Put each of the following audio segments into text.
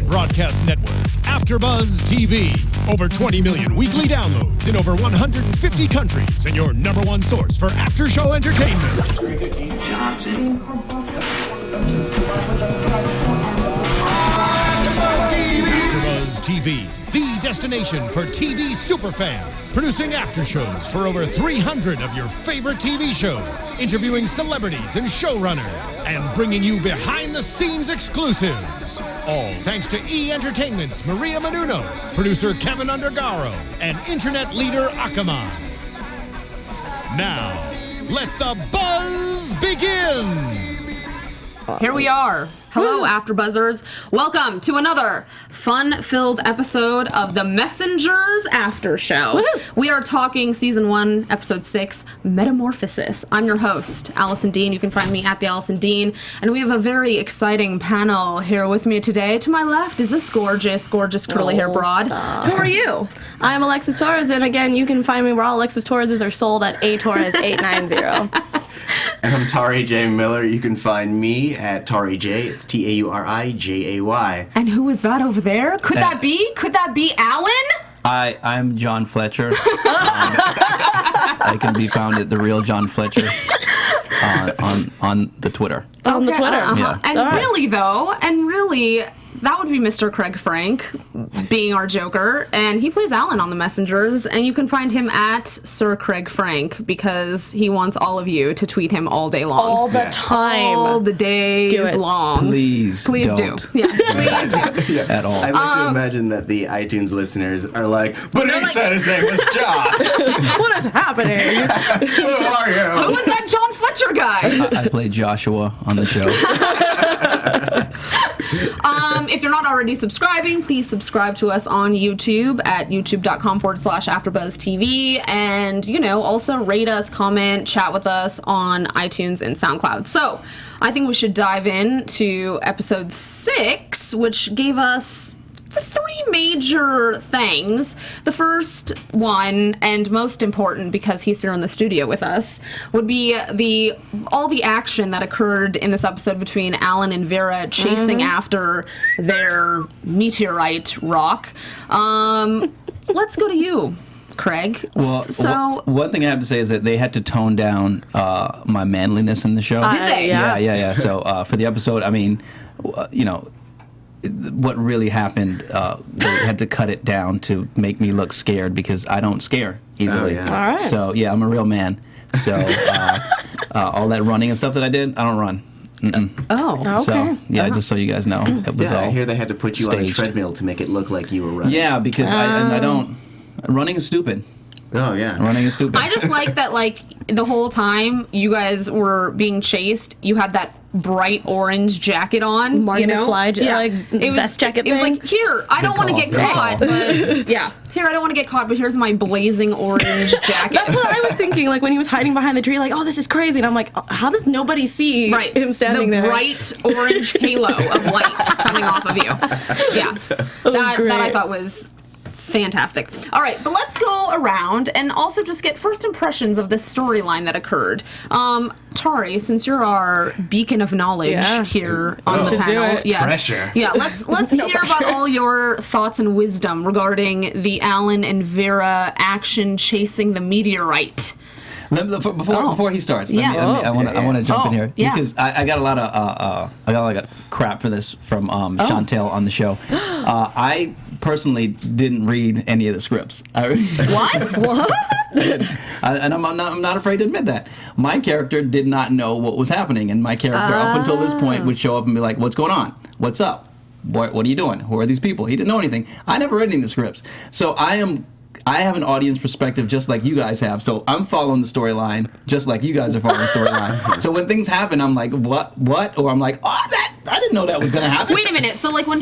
broadcast network, AFTERBUZZ TV. Over 20 million weekly downloads in over 150 countries, and your number one source for after-show entertainment. AFTERBUZZ TV, the destination for TV superfans, producing aftershows for over 300 of your favorite TV shows, interviewing celebrities and showrunners, and bringing you behind-the-scenes exclusives. All thanks to E! Entertainment's Maria Menounos, producer Kevin Undergaro, and internet leader Akamai. Now, let the buzz begin! Here we are. Hello, AfterBuzzers. Welcome to another fun-filled episode of The Messengers After Show. Woo-hoo. We are talking Season 1, Episode 6, Metamorphosis. I'm your host, Alison Dean. You can find me at the Alison Dean. And we have a very exciting panel here with me today. To my left is this gorgeous curly hair broad. Who are you? I'm Alexis Torres, and again, you can find me where all Alexis Torres are sold at atorres890. And I'm Tauri J. Miller. You can find me at Tauri J. It's Taurijay. And who is that over there? Could that be Alan? I'm Jon Fletcher. I can be found at the real Jon Fletcher on the Twitter. On the Twitter. Yeah. And really, that would be Mr. Craig Frank being our Joker, and he plays Alan on The Messengers, and you can find him at Sir Craig Frank because he wants all of you to tweet him all day long. All the time. All the days long. Please do. Yeah, please do. Yeah. At all. I'd like to imagine that the iTunes listeners are like, but he said his name was John. What is happening? Who are you? Who was that Jon Fletcher guy? I played Joshua on the show. If you're not already subscribing, please subscribe to us on YouTube at youtube.com/AfterBuzzTV, and also rate us, comment, chat with us on iTunes and SoundCloud. So I think we should dive into episode 6, which gave us the 3 major things. The first one, and most important because he's here in the studio with us, would be all the action that occurred in this episode between Alan and Vera chasing after their meteorite rock. Let's go to you, Craig. Well, one thing I have to say is that they had to tone down my manliness in the show. Did they? Yeah. So for the episode, I mean, what really happened, they had to cut it down to make me look scared because I don't scare easily. Oh, yeah. All right. So, yeah, I'm a real man. So, all that running and stuff that I did, I don't run. Mm-mm. Oh, okay. So, yeah, just so you guys know, it was all I hear they had to put you on a staged. treadmill to make it look like you were running. Yeah, because I don't... Running is stupid. Oh, yeah. Running is stupid. I just like that, the whole time you guys were being chased, you had that bright orange jacket on. Marty McFly, vest jacket It was thing. like, here, I don't want to get caught, but here, I don't want to get caught, but here's my blazing orange jacket. That's what I was thinking, when he was hiding behind the tree, oh, this is crazy. And I'm like, how does nobody see him standing there? The bright orange halo of light coming off of you. Yes. That I thought was fantastic. All right, but let's go around and also just get first impressions of this storyline that occurred. Tari, since you're our beacon of knowledge here on the panel, Pressure. Yeah, let's hear about all your thoughts and wisdom regarding the Alan and Vera action chasing the meteorite. Before he starts, I want to jump in here because I got a lot of crap for this from Shantel on the show. I personally didn't read any of the scripts. What? And I'm not afraid to admit that my character did not know what was happening, and my character up until this point would show up and be like, "What's going on? What's up? What are you doing? Who are these people?" He didn't know anything. I never read any of the scripts, so I have an audience perspective just like you guys have, so I'm following the storyline just like you guys are following the storyline. So when things happen, I'm like, what? Or I'm like, oh, I didn't know that was going to happen. Wait a minute. So, when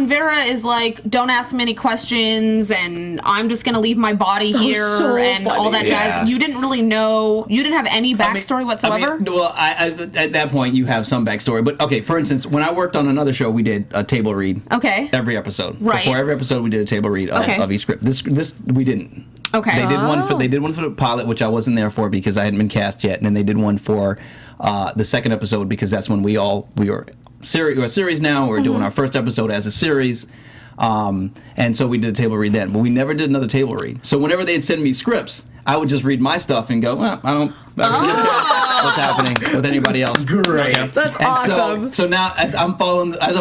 Vera is like, don't ask me any questions, and I'm just going to leave my body here, and funny. all that jazz, you didn't really know, you didn't have any backstory whatsoever? I at that point, you have some backstory. But, okay, for instance, when I worked on another show, we did a table read. Okay. Every episode. Right. Before every episode, we did a table read of each script. This we didn't. Okay. They did one for the pilot, which I wasn't there for because I hadn't been cast yet, and then they did one for the second episode because that's when we were series now. We're doing our first episode as a series. And so we did a table read then, but we never did another table read. So whenever they'd send me scripts, I would just read my stuff and go, well, I don't care what's happening with anybody else. Great. That's awesome. So now as I'm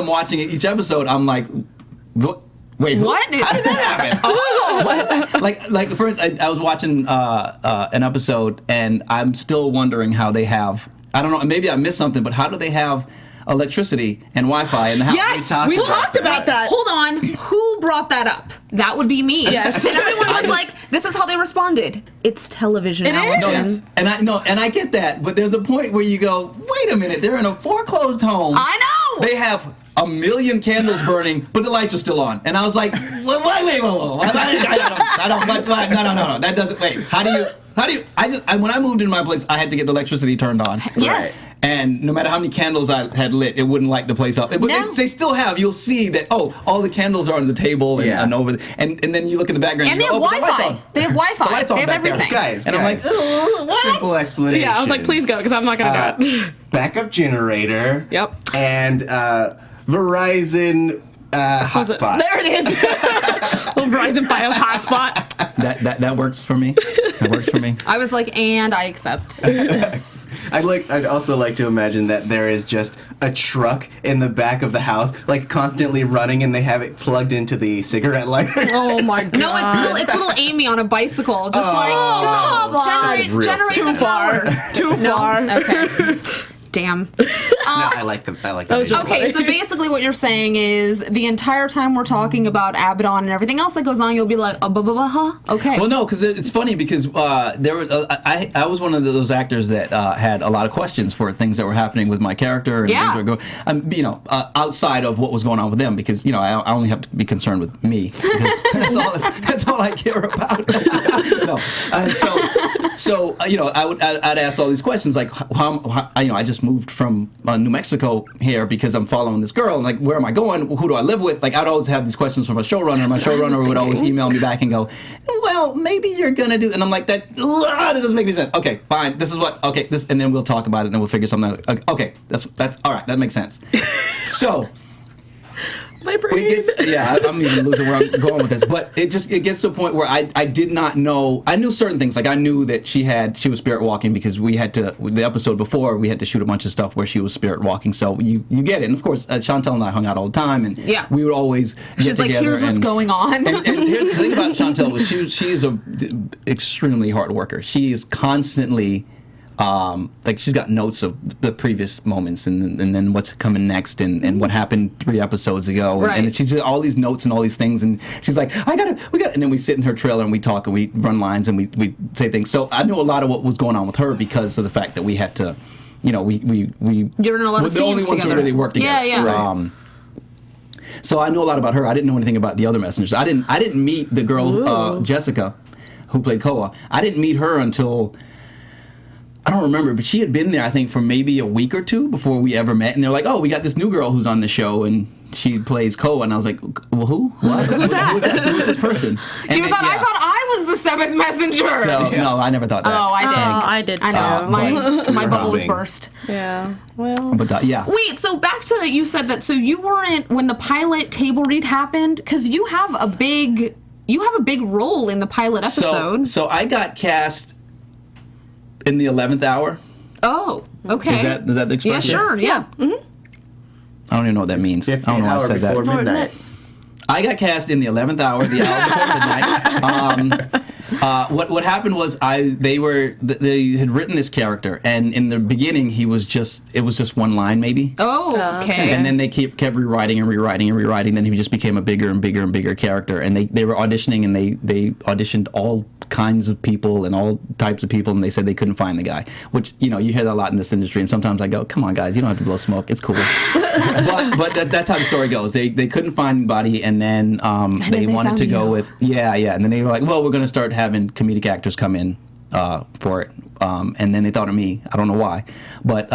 watching each episode, I'm like, wait, What? How did that happen? Like for instance, I was watching an episode, and I'm still wondering how they have. I don't know. Maybe I missed something, but how do they have electricity and Wi-Fi in the house? Yes, we talked about that. Hold on. Who brought that up? That would be me. Yes. And everyone was like, this is how they responded. It's television, It Allison. is. And I get that, but there's a point where you go, wait a minute, they're in a foreclosed home. I know. They have 1 million candles burning, but the lights are still on. And I was like, wait, whoa. I don't, no. That doesn't, wait, how do you, when I moved into my place, I had to get the electricity turned on. Yes. Right. And no matter how many candles I had lit, it wouldn't light the place up. But No. they still have, you'll see that, all the candles are on the table and over and then you look at the background And you they go, have but the light's Wi-Fi. on. They have Wi-Fi. The light's on They have back there. everything. Guys, And I'm like, what? simple explanation. Yeah, I was like, please go, because I'm not going to do it. Backup generator. Yep. And Verizon hotspot. There it is. Little Verizon Fios hotspot. That works for me. That works for me. I was like, and I accept. I'd also like to imagine that there is just a truck in the back of the house, like constantly running, and they have it plugged into the cigarette lighter. Oh my god. No, it's little Amy on a bicycle, just come on. generate Too the far. power. Too No? far. Okay. Damn. No, I like that. was really Okay, so basically what you're saying is the entire time we're talking about Abaddon and everything else that goes on, you'll be like, huh? Okay. Well, no, because it's funny because there were I was one of those actors that had a lot of questions for things that were happening with my character and Yeah. things that were going, outside of what was going on with them, because I only have to be concerned with me. That's all I care about. No, so I'd ask all these questions like how I just moved from New Mexico here because I'm following this girl, and like, where am I going? Who do I live with? Like, I'd always have these questions from my showrunner. My showrunner would always email me back and go, well, maybe you're gonna do, and I'm like, that doesn't make any sense. Okay, fine. This is what. Okay, this, and then we'll talk about it, and then we'll figure something out. Okay, that's all right. That makes sense. So. My brain. I'm even losing where I'm going with this, but it gets to a point where I did not know. I knew certain things, like I knew that she was spirit walking because we had to, the episode before, we had to shoot a bunch of stuff where she was spirit walking. So you get it, and of course Shantel and I hung out all the time, and we would always She's get like, together. here's what's going on. And here's the thing about Shantel was she's a extremely hard worker. She is constantly. She's got notes of the previous moments and then what's coming next and what happened 3 episodes ago. Right. And she's got all these notes and all these things, and she's like, we got and then we sit in her trailer and we talk and we run lines and we say things. So I knew a lot of what was going on with her because of the fact that we had to, we You're in a lot of we're the only scenes ones who together. really work together. Yeah. Right. So I knew a lot about her. I didn't know anything about the other messengers. I didn't meet the girl Jessica, who played Koa. I didn't meet her until. I don't remember, but she had been there, I think, for maybe a week or 2 before we ever met. And they're like, oh, we got this new girl who's on the show, and she plays Koa. And I was like, well, who? What? Who's that? Who's this person? And I thought I was the 7th messenger. So, no, I never thought that. Oh, I did. I did too. I know. My bubble was Humming. burst. Yeah. Well. But, yeah. Wait, so back to you said that, so you weren't, when the pilot table read happened, because you have a big role in the pilot episode. So I got cast in the 11th hour. Oh, okay. Is that the expression? Yeah, sure, yeah. Mm-hmm. I don't even know what that means. It's I don't the know why I hour said before that. midnight. I got cast in the 11th hour, the hour before midnight. What happened was they had written this character, and in the beginning it was just one line maybe. Oh, okay. And then they kept rewriting. Then he just became a bigger and bigger and bigger character. And they were auditioning, and they auditioned all kinds of people and all types of people, and they said they couldn't find the guy. Which, you hear that a lot in this industry. And sometimes I go, come on, guys, you don't have to blow smoke. It's cool. but that's how the story goes. They couldn't find anybody, and then they wanted to go with and then they were like, well, we're going to start having comedic actors come in for it. And then they thought of me. I don't know why, but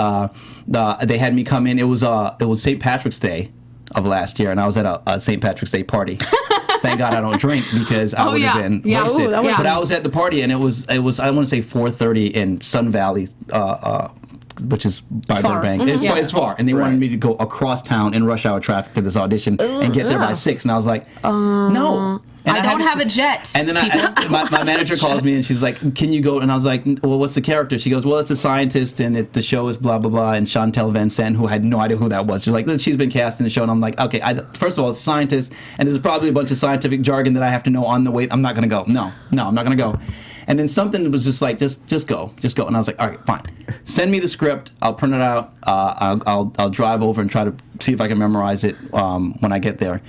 they had me come in. It was St. Patrick's Day of last year, and I was at a St. Patrick's Day party. Thank God I don't drink because I would have been wasted. Ooh, but I was at the party, and it was I want to say 4:30 in Sun Valley, which is by Far. Burbank. It's far, and they wanted me to go across town in rush hour traffic to this audition and get there by 6, and I was like, no. And I don't have a jet. And then my manager calls me and she's like, can you go? And I was like, well, what's the character? She goes, well, it's a scientist and the show is blah, blah, blah. And Shantel VanSanten, who had no idea who that was. She's like, she's been cast in the show. And I'm like, okay, first of all, it's a scientist and there's probably a bunch of scientific jargon that I have to know on the way. I'm not going to go. No, I'm not going to go. And then something was just like, just go. And I was like, all right, fine. Send me the script. I'll print it out. I'll drive over and try to see if I can memorize it when I get there.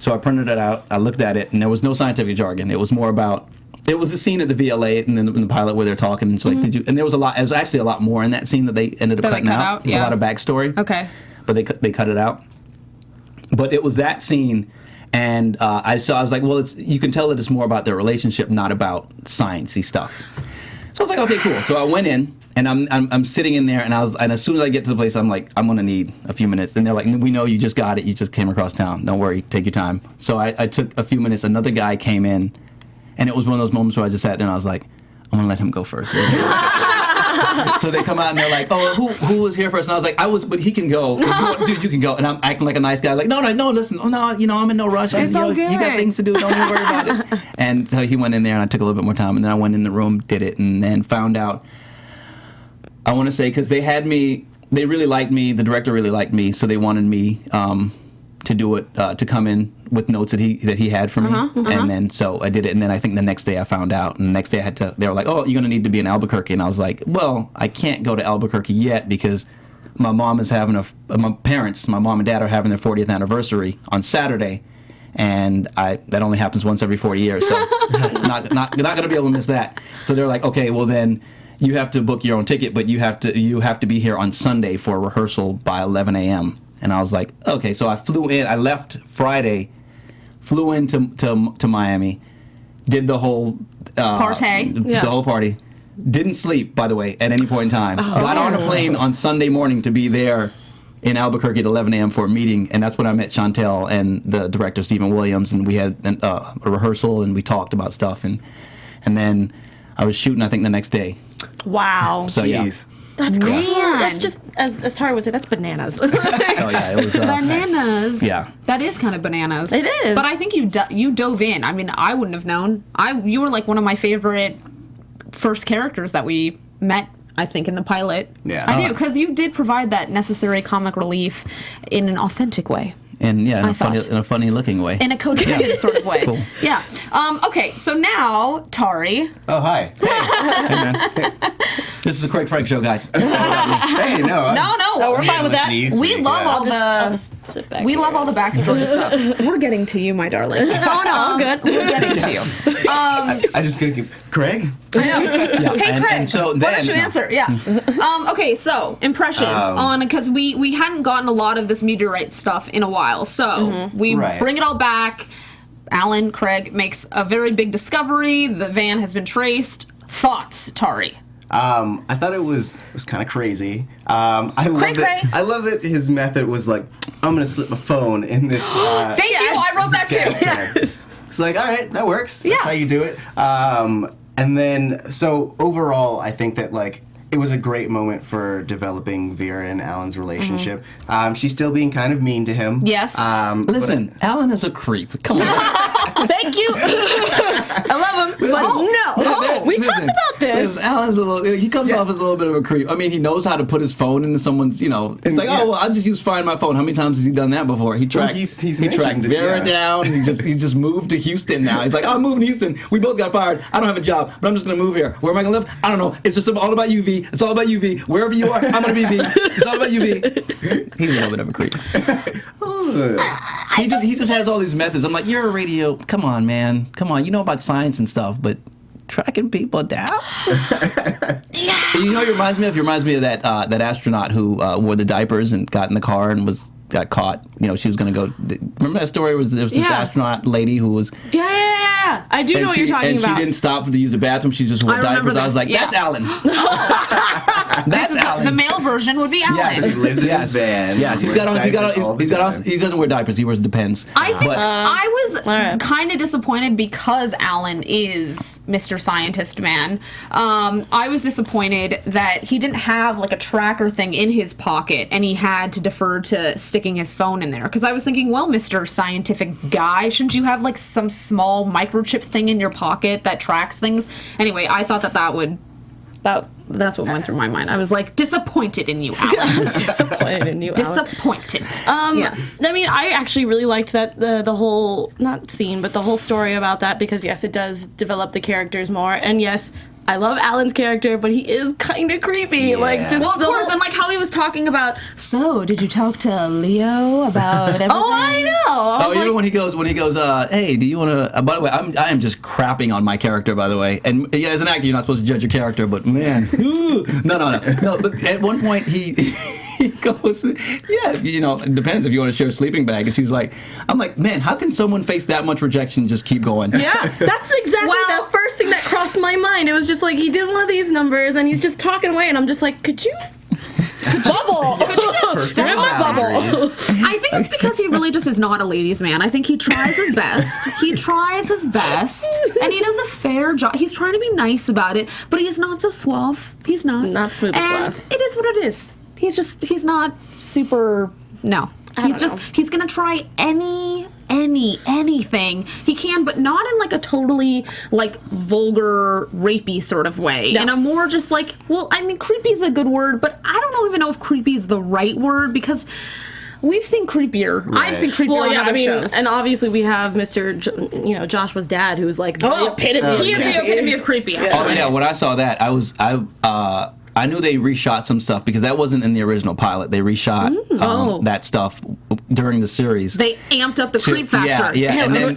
So I printed it out, I looked at it, and there was no scientific jargon. It was more about, it was a scene at the VLA and then in the pilot where they're talking. And it's like, and there was actually a lot more in that scene that they ended up cutting out. Yeah. A lot of backstory. Okay. But they cut it out. But it was that scene, and I was like, well, you can tell that it's more about their relationship, not about sciencey stuff. So I was like, okay, cool. So I went in. And I'm sitting in there, and as soon as I get to the place, I'm like, I'm gonna need a few minutes. And they're like, we know you just got it. You just came across town. Don't worry, take your time. So I took a few minutes. Another guy came in, and it was one of those moments where I just sat there and I was like, I'm gonna let him go first. So they come out and they're like, oh, who was here first? And I was like, but he can go. Dude, you can go. And I'm acting like a nice guy. Like, no, listen. Oh, no, I'm in no rush. It's all good. You got things to do. Don't even worry about it. And so he went in there, and I took a little bit more time. And then I went in the room, did it, and then found out. I want to say, because they really liked me, the director really liked me, so they wanted me to do it, to come in with notes that he had for me. And then, so I did it, and then I think the next day I found out, and the next day they were like, oh, you're going to need to be in Albuquerque, and I was like, well, I can't go to Albuquerque yet, because my mom is having my mom and dad are having their 40th anniversary on Saturday, and that only happens once every 40 years, so not going to be able to miss that. So they're like, okay, well then, you have to book your own ticket, but you have to be here on Sunday for a rehearsal by 11 a.m. And I was like, okay. So I flew in. I left Friday, flew into Miami, did the whole party. The whole party. Didn't sleep, by the way, at any point in time. Got on a plane on Sunday morning to be there in Albuquerque at 11 a.m. for a meeting, and that's when I met Shantel and the director Stephen Williams, and we had a rehearsal and we talked about stuff, and then I was shooting, I think, the next day. Wow. So yeah. That's cool. Man. That's just, as Tauri would say, that's bananas. So yeah, it was bananas. Yeah. That is kind of bananas. It is. But I think you dove in. I mean, I wouldn't have known. You were like one of my favorite first characters that we met, I think, in the pilot. Yeah. I do, because you did provide that necessary comic relief in an authentic way. And yeah, in a funny looking way. In a codependent sort of way. Cool. Yeah. Okay, so now, Tauri. Oh, hi. Hey, man. This is a Craig Frank show, guys. Hey, no. No, we're fine with that. We love all I'll just sit back we here. love all the backstory stuff. We're getting to you, my darling. No, I'm good. We're getting to you. I just gonna keep Craig. I know. Yeah, Hey, Craig, and so why don't you answer? Yeah. Okay, so impressions on, because we hadn't gotten a lot of this meteorite stuff in a while, so we bring it all back. Alan Craig makes a very big discovery. The van has been traced. Thoughts, Tauri? I thought it was kind of crazy. I love that his method was like, I'm gonna slip my phone in this. Thank you. I wrote that too. Yes. It's like, all right, that works. That's Yeah. how you do it. And then, so overall, I think that like it was a great moment for developing Vera and Alan's relationship. She's still being kind of mean to him. Yes. Listen, Alan is a creep. Come on. Thank you. I love him. But we talked about this. Listen, Alan's he comes off as a little bit of a creep. I mean, he knows how to put his phone into someone's, it's like, oh, well, I'll just use Find My Phone. How many times has he done that before? He tracked, he's he tracked Vera down. He just moved to Houston now. He's like, oh, I'm moving to Houston. We both got fired. I don't have a job, but I'm just going to move here. Where am I going to live? I don't know. It's just all about UV. It's all about UV. Wherever you are, I'm going to be V. It's all about UV. He's a little bit of a creep. He just has all these methods. I'm like, you're a radio. Come on, man. Come on. You know about science and stuff, but tracking people down? Yeah. You know what it reminds me of? It reminds me of that astronaut who wore the diapers and got in the car and got caught. She was going to go. Remember that story? There was this astronaut lady who was. Yeah. I do know what you're talking about. And she didn't stop to use the bathroom. She just wore diapers. I was like, that's Alan. That's Alan. The male version would be Alan. Yes. He lives in his van. Yes, he doesn't wear diapers. He wears Depends. I think I was right. kind of disappointed because Alan is Mr. Scientist Man. I was disappointed that he didn't have like a tracker thing in his pocket and he had to defer to sticking his phone in there. Because I was thinking, well, Mr. Scientific Guy, shouldn't you have like some small microchip thing in your pocket that tracks things? Anyway, I thought that's what went through my mind. I was like disappointed in you, Alan. Disappointed in you, Alan. Disappointed. Yeah. I mean, I actually really liked that the whole not scene, but the whole story about that because yes, it does develop the characters more, and yes, I love Alan's character, but he is kind of creepy. Yeah. Like, just well, of course, and like how he was talking about. So, did you talk to Leo about everything? Oh, I know. Even when he goes, hey, do you want to? By the way, I am just crapping on my character. By the way, and yeah, as an actor, you're not supposed to judge your character, but man, no. But at one point, he goes, yeah, it depends if you want to share a sleeping bag. And she's like, I'm like, man, how can someone face that much rejection and just keep going? Yeah, that's exactly the first thing that crossed my mind. It was just like he did one of these numbers and he's just talking away, and I'm just like, could you bubble? Could you just start my bubble? I think it's because he really just is not a ladies' man. I think he tries his best. And he does a fair job. He's trying to be nice about it, but he's not so suave. He's not Smooth as and glass. it is what it is. He's not super. No, he's gonna try anything he can, but not in like a totally like vulgar rapey sort of way. No. In a more just like, well, I mean, creepy is a good word, but I don't even know if creepy is the right word because we've seen creepier. Right. I've seen creepier on other shows. And obviously we have Mr. Joshua's dad, who's like the epitome. He is the epitome of creepy. Oh yeah, when I saw that, I knew they reshot some stuff because that wasn't in the original pilot. They reshot that stuff during the series. They amped up the creep factor. Yeah. And then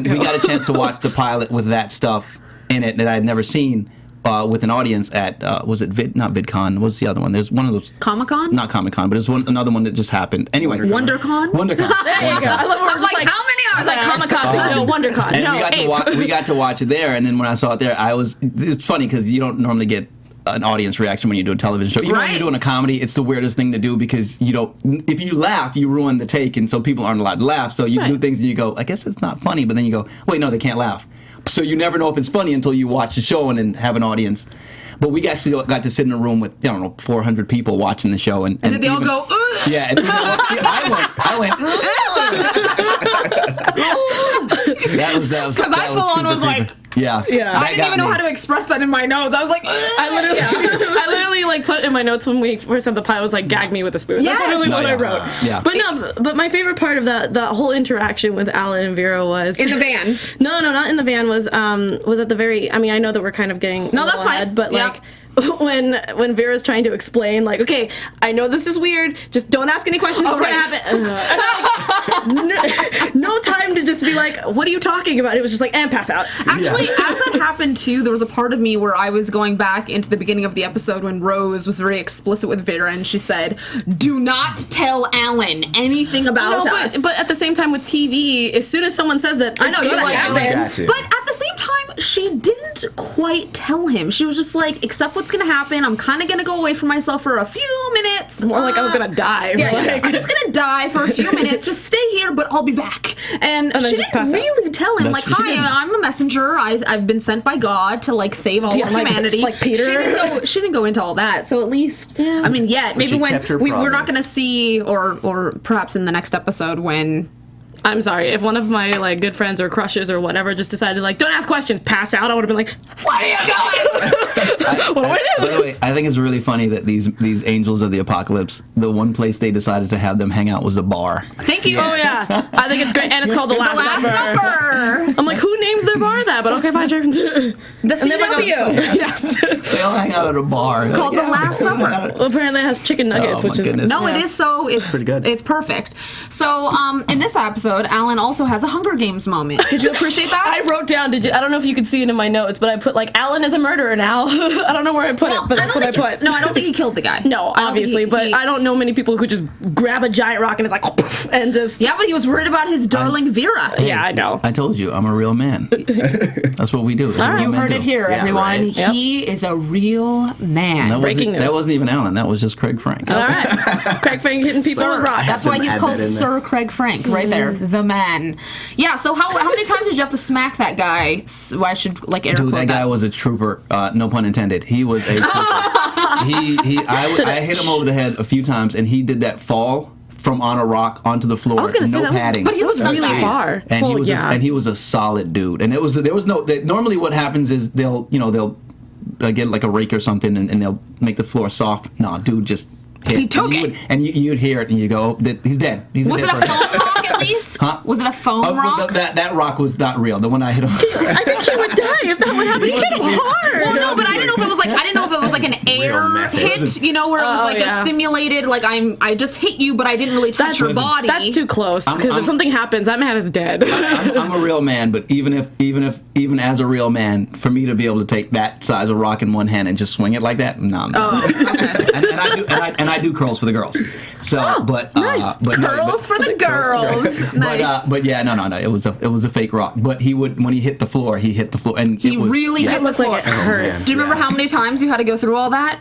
we got a chance to watch the pilot with that stuff in it that I had never seen with an audience at was it not VidCon? What's the other one? There's one of those Comic-Con? Not Comic-Con, but there's another one that just happened. Anyway, WonderCon? WonderCon. There you go. I love I'm like, how many I was like Comic-Con, no, WonderCon. And No, we got to watch it there, and then when I saw it there, it's funny because you don't normally get an audience reaction when you do a television show. Even when you're doing a comedy, it's the weirdest thing to do because you don't. If you laugh, you ruin the take, and so people aren't allowed to laugh. So you do things and you go, I guess it's not funny, but then you go, wait, no, they can't laugh. So you never know if it's funny until you watch the show and then have an audience. But we actually got to sit in a room with 400 people watching the show, and did they all go? Ugh. Yeah, and I went. That was because I full on was like. Yeah. I didn't even know how to express that in my notes. I was like, I literally like put in my notes when we first had the pilot was like, gag me with a spoon. Yes. That's literally what I wrote. Yeah. But my favorite part of that whole interaction with Alan and Vera was in the van. No, not in the van. Was at the very. I mean, I know that we're kind of getting that's fine. ahead, but like. When Vera's trying to explain, like, okay, I know this is weird, just don't ask any questions, it's gonna happen. No time to just be like, what are you talking about? It was just like, and pass out. Actually, as that happened too, there was a part of me where I was going back into the beginning of the episode when Rose was very explicit with Vera and she said, do not tell Alan anything about us. But at the same time with TV, as soon as someone says that, I know, you're like, Gotcha. but at the same time, she didn't quite tell him. She was just like, accept what's gonna happen. I'm kind of gonna go away from myself for a few minutes. More like I was gonna die. I'm just gonna die for a few minutes. Just stay here, but I'll be back. And she didn't really tell him, like, hi, I'm a messenger. I've been sent by God to like save all of humanity. Like Peter. She didn't go into all that. So at least, I mean, So maybe she when kept her we're not promise. gonna see, or perhaps in the next episode when. I'm sorry, if one of my like good friends or crushes or whatever just decided like, don't ask questions, pass out, I would have been like, what are you doing? What do I do? By the way, I think it's really funny that these angels of the apocalypse, the one place they decided to have them hang out was a bar. Thank you. Oh yeah, I think it's great, and it's called the Last Supper. I'm like, who names their bar that? But okay, fine, sure. The CW. Yes. They all hang out at a bar Called the Last Supper. Well, apparently it has chicken nuggets, Oh, which my is goodness. No, it is so. It's pretty good. It's perfect. So, in this episode, episode, Alan also has a Hunger Games moment. Did you appreciate that? I wrote down. I don't know if you could see it in my notes, but I put like Alan is a murderer now. I don't know where I put it, but that's what I put. No, I don't think he killed the guy. No, obviously, but I don't know many people who could just grab a giant rock and it's like, and just. Yeah, but he was worried about his darling Vera. Yeah, I know. I told you, I'm a real man. That's what we do. You heard it here, everyone. right. Yep. He is a real man. Breaking news. That wasn't even Alan. That was just Craig Frank. All right. Craig Frank hitting people Sir, with rocks. that's why he's Add called that in Sir Craig Frank, right there, the man. Yeah. So how many times did you have to smack that guy? Why should like air Dude, quote that guy was a trooper. No pun intended. He was a trooper. I hit him over the head a few times, and he did that fall from on a rock onto the floor. I was gonna say no that was, padding. but he was really nice. far. And Well, he was yeah. and he was a solid dude. And there was no. Normally, what happens is they'll get like a rake or something, and they'll make the floor soft. No, dude, just hit. He took it. And you'd hear it, and you go, oh, he's dead. He's Was a it dead a person. foam rock at least? Huh? Was it a foam Oh, rock? That rock was not real. The one I hit him. I think he would die if that would happen. He hit him hard. Well, no, but I didn't know if it was like an air method. hit, you know, where it was like yeah. a simulated, like I just hit you, but I didn't really touch your body. That's too close. Because if something happens, that man is dead. I'm a real man, but even as a real man, for me to be able to take that size of rock in one hand and just swing it like that, no. and I do curls for the girls. So, but nice. Curls for the girls. Nice. But yeah, no. It was a fake rock. But when he hit the floor, and He really hit the looked like floor. it hurt. Do you remember how many times you had to go through all that?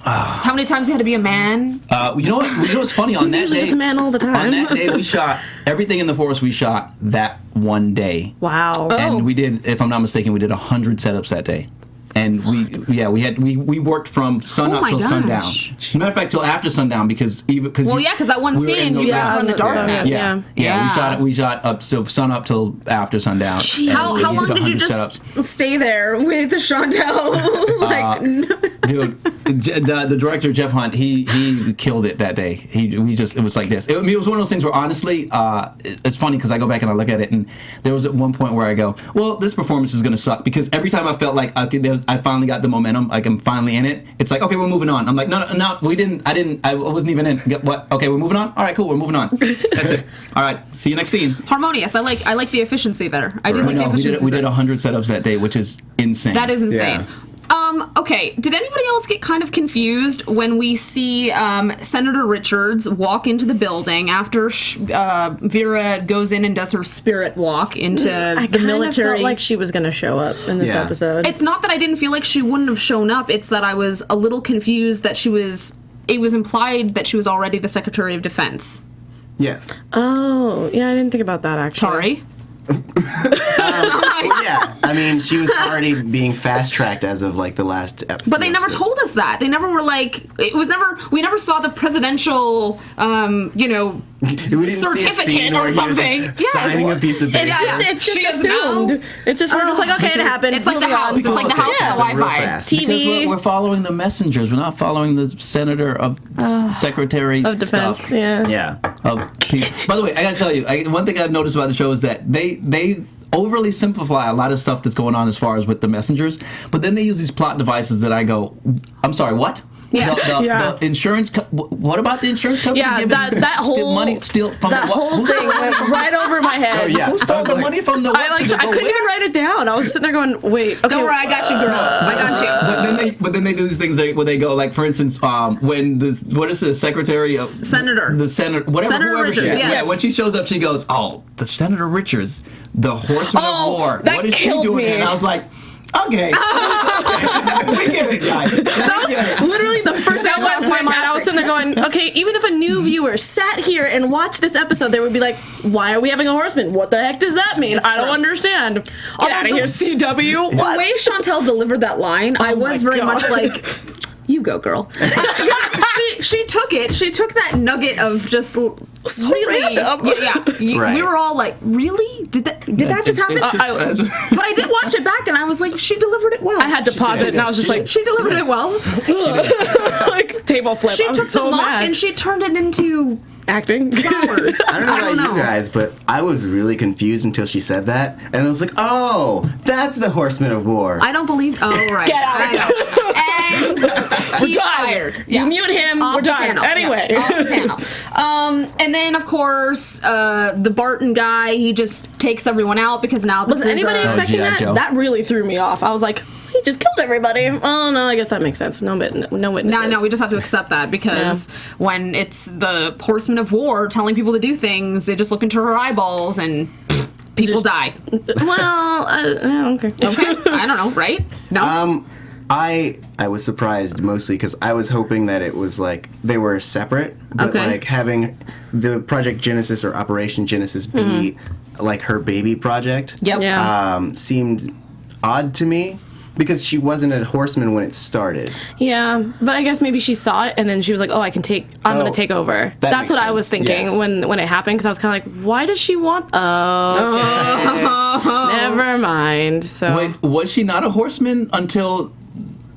How many times you had to be a man? You know what's funny on that usually day? just a man all the time. On that day, we shot everything in the forest. We shot that one day. Wow. And we did, if I'm not mistaken, we did 100 setups that day. And we worked from sun Oh up my till gosh. sundown. Matter of fact, till after sundown because that one we were scene you guys were in the darkness. Yeah. We shot up so sun up till after sundown. How And we long did you 100 just setups. stay there with Chantel? Dude, the director Jeff Hunt, he killed it that day. It was like this. It was one of those things where honestly, it's funny because I go back and I look at it, and there was at one point where I go, well, this performance is gonna suck because every time I felt like I finally got the momentum, like I'm finally in it. It's like, okay, we're moving on. I'm like, no, we didn't. I wasn't even in. What? Okay, we're moving on. All right, cool, we're moving on. That's it. All right, see you next scene. Harmonious. I like the efficiency there. I do like the No, efficiency. we did 100 setups that day, which is insane. That is insane. Yeah. Okay, did anybody else get kind of confused when we see Senator Richards walk into the building after Vera goes in and does her spirit walk into the military? Felt like she was going to show up in this episode. It's not that I didn't feel like she wouldn't have shown up, it's that I was a little confused that it was implied that she was already the Secretary of Defense. Yes. Oh, yeah, I didn't think about that actually. Tauri? Yeah. I mean, she was already being fast tracked as of like the last episode. But they never told us that. They never were like, we never saw the presidential, certificate or something. Signing a piece of paper. It's just She is assumed. now- It's just, we're just like, okay, it happened. It's like the Moving on. house. It's like the house and the Real Wi-Fi. fast. Because TV. we're following the messengers. We're not following the senator of secretary Of defense, stuff. yeah. Yeah. By the way, I gotta tell you, one thing I've noticed about the show is that they overly simplify a lot of stuff that's going on as far as with the messengers, but then they use these plot devices that I go, I'm sorry, what? Yes. The insurance. What about the insurance company? Yeah, giving that whole from that whole thing went right over my head. Oh, yeah. Who stole I was the like- money from the? I couldn't even write it down. I was sitting there going, wait. Okay, Don't worry, I got you, girl. I got you. But then they do these things where they go, like, for instance, when what is the secretary of Senator. the senator, whatever, Senator whoever Richards, she is. yes. Yeah, when she shows up, she goes, "Oh, the Senator Richards, the Horseman Oh, of War. that What is she killed doing?" me. And I was like, "Okay, we get it, guys." That was literally the first thing that crossed my mind. I was sitting there going, okay, even if a new viewer sat here and watched this episode, they would be like, why are we having a horseman? What the heck does that mean? I don't true. understand. Get out of here, CW. The What? way Chantel delivered that line, I was my very God. much like, you go, girl. She took it. She took that nugget of just really. random. Yeah. Right. We were all like, really? Did that just happen? It's But I did watch it back, and I was like, she delivered it well. I had to pause it, and I was just like, she delivered it well. like, tape table flip. She I was took so the muck mad. and she turned it into Acting. flowers. I don't know about you guys, but I was really confused until she said that, and I was like, "Oh, that's the Horseman of War." I don't believe. Oh, right. Get out. I know. And he's fired. You mute him. Off we're the done. panel. Anyway. Yeah, off the panel. And then of course the Barton guy, he just takes everyone out because now this Was is anybody expecting G.I. that? Joe. That really threw me off. I was like, he just killed everybody. Oh no, I guess that makes sense. No witnesses. No, we just have to accept that because when it's the Horseman of War telling people to do things, they just look into her eyeballs and people die. Well, okay. Okay, I don't know, right? No. I was surprised mostly because I was hoping that it was like they were separate, but Okay. like having the Project Genesis or Operation Genesis be like her baby project. Yep. Yeah. Seemed odd to me because she wasn't a horseman when it started. Yeah, but I guess maybe she saw it and then she was like, "Oh, I'm gonna take over." that That's makes what I was sense. thinking Yes. when it happened because I was kind of like, "Why does she want?" Oh, okay. Never mind. So Wait, was she not a horseman until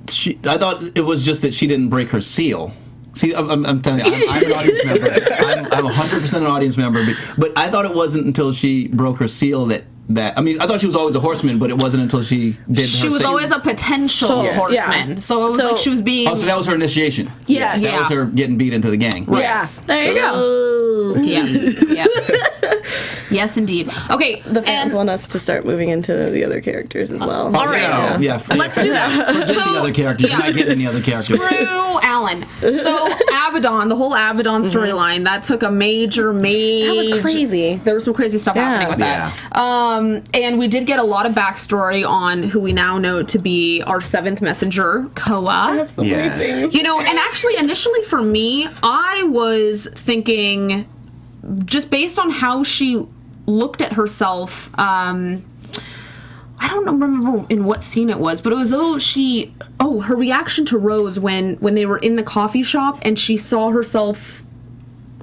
she? I thought it was just that she didn't break her seal. See, I'm telling you, I'm an audience member. I'm 100% an audience member, but I thought it wasn't until she broke her seal that I mean, I thought she was always a horseman, but it wasn't until she did She her was thing. always a potential Yeah. horseman. Yeah. So it was So- like she was being. Oh, so that was her initiation. Yes. That was her getting beat into the gang. yeah, there you go. Yes. Yes. Yes, indeed. Okay. The fans and- want us to start moving into the other characters as well. All right. Yeah. Let's do that. Forget the other characters. You're not getting any other characters. Screw Alan. So Abaddon, the whole Abaddon storyline, that took a major. That was crazy. There was some crazy stuff happening with that. And we did get a lot of backstory on who we now know to be our seventh messenger, Koa. So many Yes. things. You know, and actually, initially for me, I was thinking, just based on how she looked at herself, I don't remember in what scene it was, but it was her reaction to Rose when they were in the coffee shop and she saw herself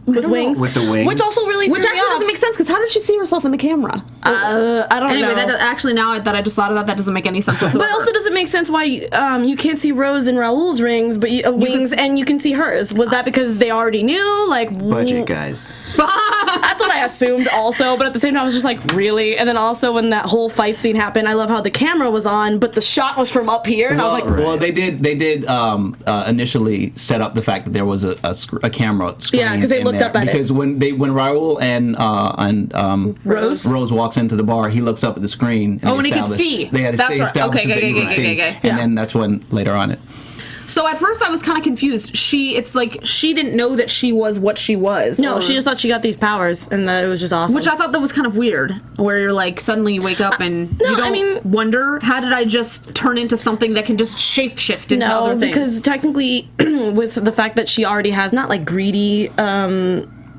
With wings. With the wings. Which also really which threw me actually off. doesn't make sense because how did she see herself in the camera? I don't Anyway, know. actually now that I just thought of that doesn't make any sense whatsoever. But it also doesn't make sense why you can't see Rose and Raul's rings, but wings, and you can see hers. Was that because they already knew? Like Budget, guys. That's what I assumed also, but at the same time I was just like, really? And then also when that whole fight scene happened, I love how the camera was on, but the shot was from up here, and I was like, well, they did initially set up the fact that there was a camera screen. Yeah, 'cause they in looked there. up at it. Because when Raul and Rose walks into the bar, he looks up at the screen. And Oh, and he can establish- see. They had That's right. established Okay, that you okay, could see, okay. and then that's when later on it. So at first I was kind of confused. It's like she didn't know that she was what she was. no, or- she just thought she got these powers, and that it was just awesome. Which I thought that was kind of weird, where you're like suddenly you wake up and no, you don't I mean- wonder how did I just turn into something that can just shapeshift into no, other things. because technically, with the fact that she already has not like greedy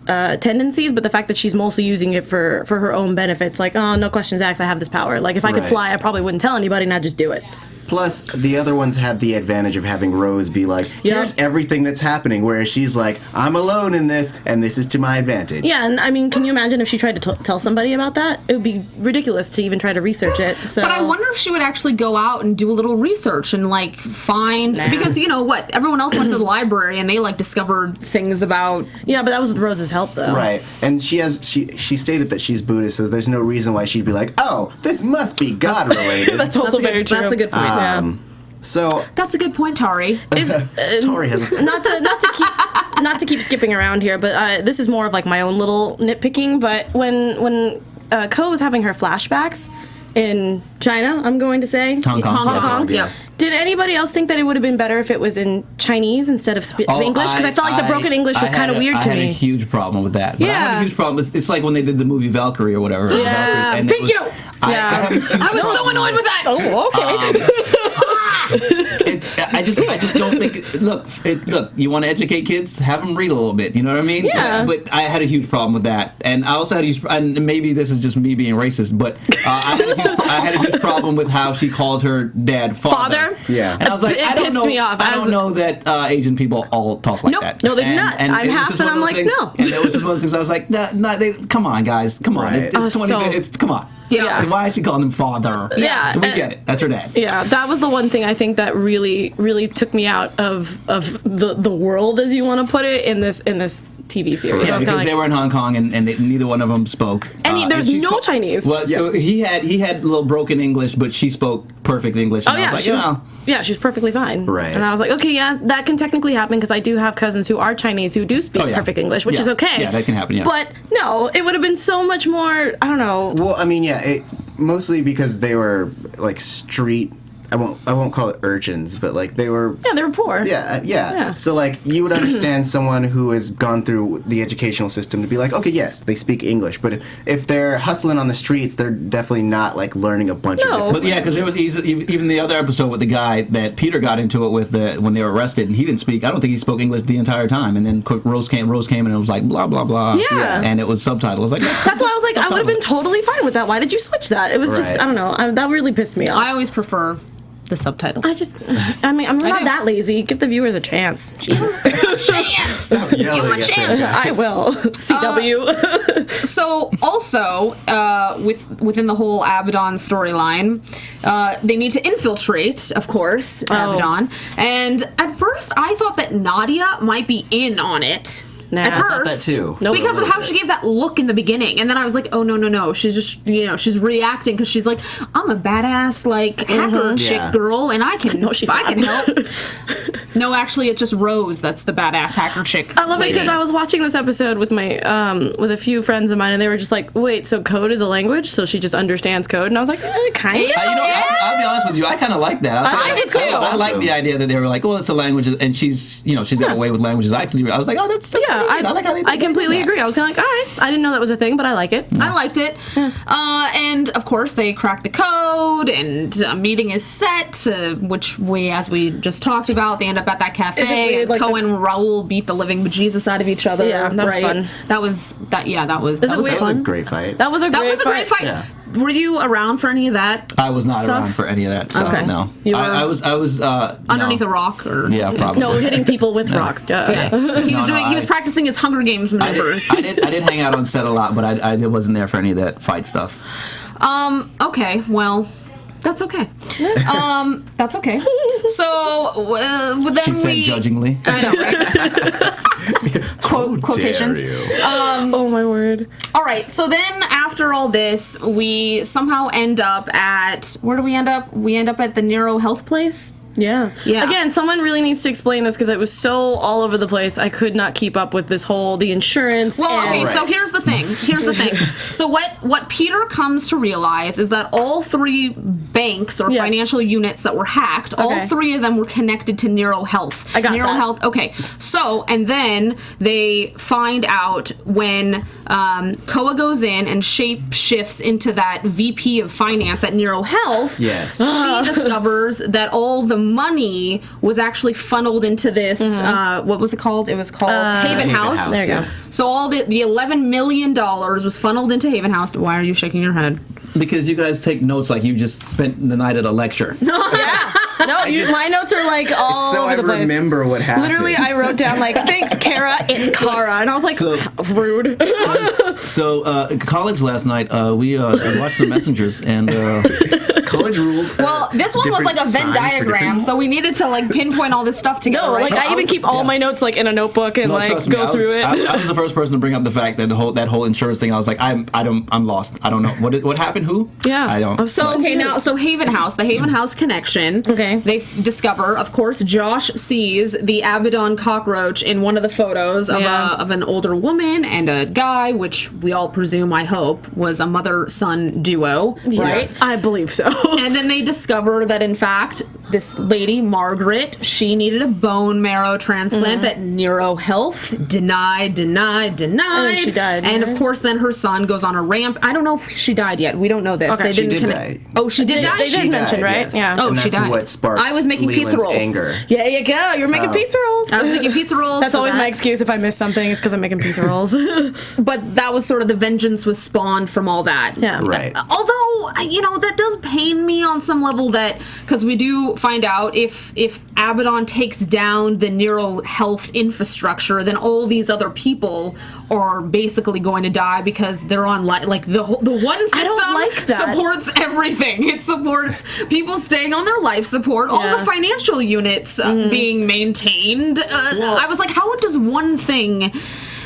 tendencies, but the fact that she's mostly using it for her own benefits, like, oh, no questions asked, I have this power. Like if I could Right. fly, I probably wouldn't tell anybody, and I'd just do it. Plus, the other ones had the advantage of having Rose be like, here's everything that's happening, whereas she's like, I'm alone in this, and this is to my advantage. Yeah, and I mean, can you imagine if she tried to tell somebody about that? It would be ridiculous to even try to research it. So. But I wonder if she would actually go out and do a little research and like find because you know what, everyone else went to the library and they like discovered things about. Yeah, but that was with Rose's help, though. Right, and she stated that she's Buddhist, so there's no reason why she'd be like, oh, this must be God related. That's also very true. That's a good point. So That's a good point, Tari. Tori has a Not to keep skipping around here, but this is more of like my own little nitpicking. But when Ko was having her flashbacks in China, I'm going to say Hong Kong. Hong Kong. yes. Yes. Did anybody else think that it would have been better if it was in Chinese instead of English? Because I felt like the broken English was kind of weird to I had a me. huge problem with that. But I had Yeah. a huge problem. It's like when they did the movie Valkyrie or whatever. Yeah. Valkyries, and Thank you. I Yeah. have a huge I was so annoyed with that. Oh, okay. I just don't think. Look, you want to educate kids, have them read a little bit. You know what I mean? Yeah. But I had a huge problem with that, and I also had a huge. And maybe this is just me being racist, but I had a huge problem with how she called her dad father. Yeah. And I was like, It I don't pissed know. me off. I don't know that Asian people all talk like Nope. that. No, they do not. I'm it was half just and one of I'm those like, things- no. And it was just one of the things I was like, come on, guys, come on. Right. It's 20. So- Come on. Yeah. Why is she calling him father? Yeah. We get it. That's her dad. Yeah, that was the one thing I think that really, really took me out of the world, as you want to put it, in this TV series. Yeah, I was because kinda they were in Hong Kong and neither one of them spoke. and there's she's no Chinese. Well, so he had a little broken English, but she spoke perfect English. And Oh I yeah, was like, she was perfectly fine. Right. And I was like, okay, yeah, that can technically happen because I do have cousins who are Chinese who do speak Oh, yeah. perfect English, which Yeah. is okay. Yeah, that can happen, yeah. But no, it would have been so much more. I don't know. Well, I mean, yeah, mostly because they were like street. I won't call it urchins, but like they were. Yeah, they were poor. Yeah. So like you would understand someone who has gone through the educational system to be like, okay, yes, they speak English, but if they're hustling on the streets, they're definitely not like learning a bunch of different. But yeah, because there was even the other episode with the guy that Peter got into it with when they were arrested, and he didn't speak. I don't think he spoke English the entire time. And then Rose came and it was like blah blah blah. Yeah. And it was subtitled. I was like, That's why I was like, I would have been totally fine with that. Why did you switch that? It was just, Right. I don't know. That really pissed me off. I always prefer the subtitles. I'm not do. that lazy. Give the viewers a chance. chance. Yelling Give 'em a at chance. them guys. I will. CW. So also, within the whole Abaddon storyline, they need to infiltrate, of course, Abaddon. And at first, I thought that Nadia might be in on it. Nah. At I thought first, that too. Nope. because of how she gave that look in the beginning, and then I was like, oh no, she's just she's reacting because she's like, I'm a badass like hacker chick Yeah. girl, and I can she's I can not. help. No, actually, it's just Rose that's the badass hacker chick. I love it because I was watching this episode with my with a few friends of mine, and they were just like, "Wait, so code is a language? So she just understands code?" And I was like, "Kind of." I'll be honest with you. I kind of like that. I did too. I like the idea that they were like, "Oh, it's a language," and she's got a way with languages. I was like, "Oh, that's Yeah, I like how they I completely do that. agree. I was kind of like, all right, I didn't know that was a thing, but I like it. I liked it. And of course, they crack the code, and a meeting is set, which as we just talked about, they end up at that cafe. Is it weird, And like Cohen and Raul beat the living bejesus out of each other. Yeah, that was right? fun. That was. it That was weird? That was a fun. great fight. That was a great fight. Yeah. Were you around for any of that? I was not stuff? around for any of that stuff. Okay. No, You were I was underneath a rock, or Yeah, probably. No, hitting people with rocks. Duh. Yeah. He was practicing his Hunger Games maneuvers. I did hang out on set a lot, but I wasn't there for any of that fight stuff. Okay, well, that's okay. That's okay. So then She said judgingly. I know, right? Quotations. Oh my word. All right. So then, after all this, we somehow end up at where do we end up? We end up at the Nero Health place. Yeah. Yeah. Again, someone really needs to explain this because it was so all over the place. I could not keep up with this whole the insurance. Well, and- okay, Right. so here's the thing. So what Peter comes to realize is that all three banks or Yes. financial units that were hacked, all Okay. three of them were connected to Nero Health. I got Nero that. Health. Okay. So, and then they find out when Koa goes in and shape shifts into that VP of finance at Nero Health. Yes. She discovers that all the money was actually funneled into this, what was it called? It was called Haven Haven House. House, There you go. yes. So all the $11 million was funneled into Haven House. Why are you shaking your head? Because you guys take notes like you just spent the night at a lecture. No, my notes are like all So over I the place. remember what happened. Literally, I wrote down like, "Thanks, Kara. It's Kara," and I was like, So- "Rude." So in college last night, we watched The Messengers, and college ruled. Well, this one was like a Venn diagram, so we needed to like pinpoint all this stuff together. No, right? like I even keep all my notes like in a notebook and no, like trust me, go through it. I was the first person to bring up the fact that that whole insurance thing. I was like, I'm lost. I don't know what happened. Who? Yeah. I don't. So okay, now so Haven House, the Haven House connection. Okay. They discover, of course, Josh sees the Abaddon cockroach in one of the photos of of an older woman and a guy, which we all presume, I hope, was a mother-son duo, right? Yes. I believe so. And then they discover that, in fact, this lady, Margaret, she needed a bone marrow transplant that Nero Health denied. And then she died, And right? of course, then her son goes on a ramp. I don't know if she died yet. We don't know this. Okay. They She didn't did connect- die. Oh, she did die? They did She mention, died, right? yes. Yeah. Oh, and she that's died. what sparked I was making pizza Leland's rolls. anger. Yeah, you go. You're making pizza rolls. I was making pizza rolls. That's for always that. my excuse if I miss something. It's because I'm making pizza rolls. But that was sort of the vengeance was spawned from all that. Yeah. Right. Although, that does pain me on some level that, because we do find out if Abaddon takes down the neuro health infrastructure, then all these other people are basically going to die because they're on the one system supports everything. It supports people staying on their life support, all the financial units being maintained. I was like, how does one thing?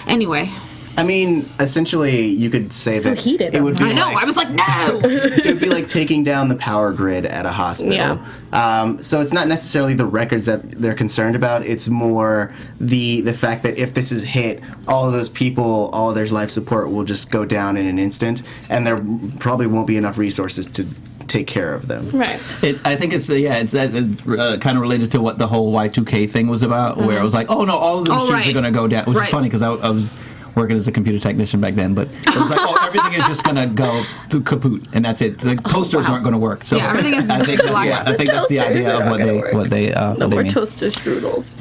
Anyway. I mean, essentially, you could say that heated. It would be. I know. I was like, no. It would be like taking down the power grid at a hospital. Yeah. So it's not necessarily the records that they're concerned about. It's more the fact that if this is hit, all of those people, all of their life support will just go down in an instant, and there probably won't be enough resources to take care of them. Right. I think it's kind of related to what the whole Y2K thing was about, where it was like, oh no, all of the machines are going to go down, which is funny because I was working as a computer technician back then, but it was like, oh, everything is just going to go to kaput, and that's it. The toasters aren't going to work. So everything is I think that's the idea of what they no more mean. toaster strudels.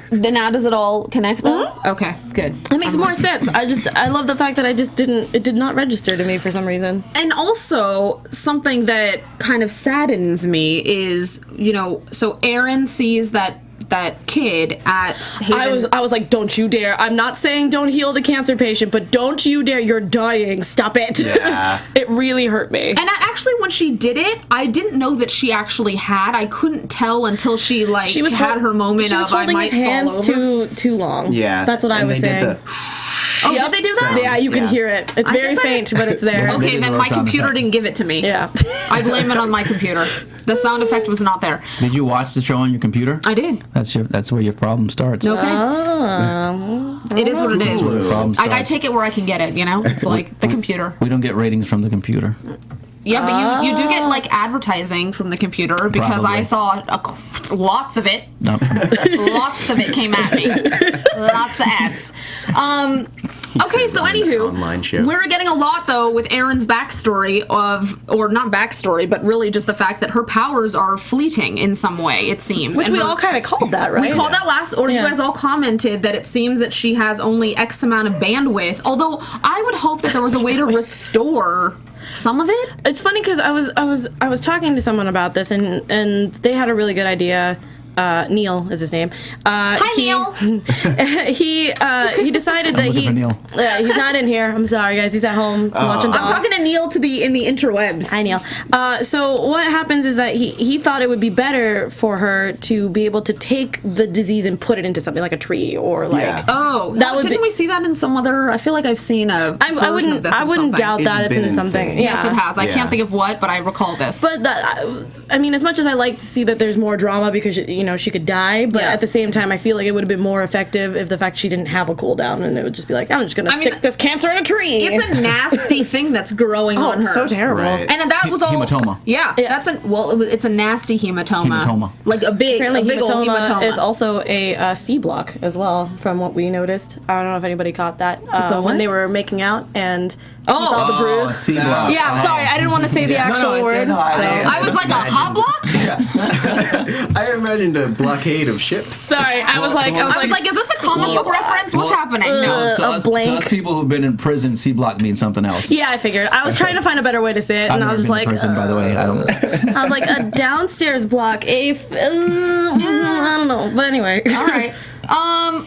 Then now does it all connect though? Okay, good. That makes more sense. I love the fact that it did not register to me for some reason. And also, something that kind of saddens me is, so Erin sees that kid at Haven. I was like, don't you dare. I'm not saying don't heal the cancer patient, but don't you dare. You're dying. Stop it. Yeah. It really hurt me. And actually, when she did it, I didn't know that she actually had. I couldn't tell until she had her moment she was of I holding might his hands fall over. too long. Yeah. That's what I was saying. Did they do that? Yeah, you can hear it. It's very guess faint, but it's there. Okay, then my computer didn't give it to me. Yeah. I blame it on my computer. The sound effect was not there. Did you watch the show on your computer? I did. That's where your problem starts. Okay. It is what it is. That's where the problem starts. I take it where I can get it, It's like the computer. We don't get ratings from the computer. Yeah, but you do get advertising from the computer because Probably. I saw lots of it. Nope. Lots of it came at me. Lots of ads. Okay, so anywho, online show. we're getting a lot though with Erin's backstory or not backstory, but really just the fact that her powers are fleeting in some way. It seems, Which we all kind of called that, right? We called that last, or you guys all commented that it seems that she has only X amount of bandwidth. Although I would hope that there was a way to restore some of it. It's funny because I was talking to someone about this and they had a really good idea. Neil is his name. Hi, Neil. He decided that looking for Neil. He's not in here. I'm sorry, guys. He's at home watching dogs. I'm talking to Neil in the interwebs. Hi, Neil. So what happens is that he thought it would be better for her to be able to take the disease and put it into something like a tree or like. Yeah. Oh, didn't we see that in some other? I feel like I've seen a. I wouldn't doubt that it's in something. things. Yes, it has. I Yeah. can't think of what, but I recall this. But I mean, as much as I like to see that there's more drama because she could die, but at the same time, I feel like it would have been more effective if the fact she didn't have a cooldown and it would just be like, I'm just gonna stick this cancer in a tree. It's a nasty thing that's growing on her. So terrible. Right. And that was all Hematoma. Yeah, Yes. it's a nasty hematoma. Hematoma. Like a big old hematoma. is also a C block as well, from what we noticed. I don't know if anybody caught that when they were making out and he saw the bruise. C block. Yeah, sorry, I didn't want to say the actual word. I was like, a hot block? I imagined a blockade of ships. Sorry, I was like, is this a comic book reference? What's happening? No. To us people who've been in prison, C block means something else. yeah, I figured. I was trying to find a better way to say it, and I was just like, prison, by the way. I was like, a downstairs block, I don't know, but anyway. All right.